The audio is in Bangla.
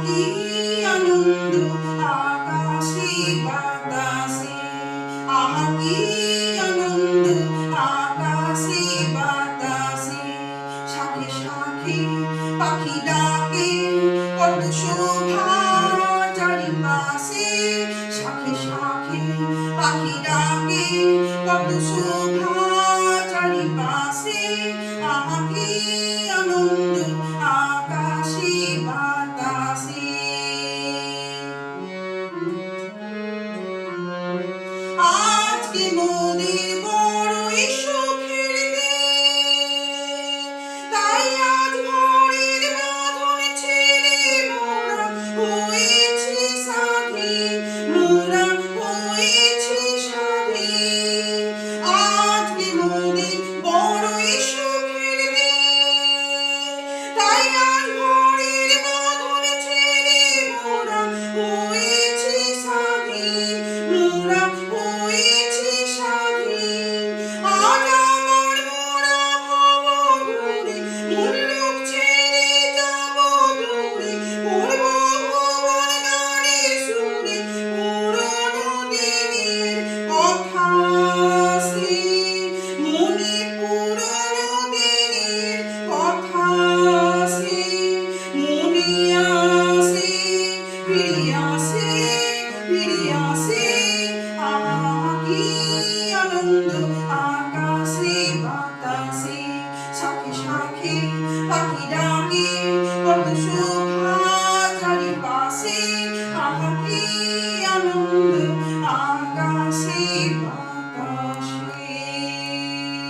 কি আনন্দ আকাশে বাতাসে, আহা কি আনন্দ আকাশে বাতাসে। শাখে শাখে পাখি ডাকে কত শোভা চারিপাশে, শাখে শাখে পাখি ডাকে কত শোভা চারিপাশে। আহা কি আনন্দ আকাশে বাতাসে।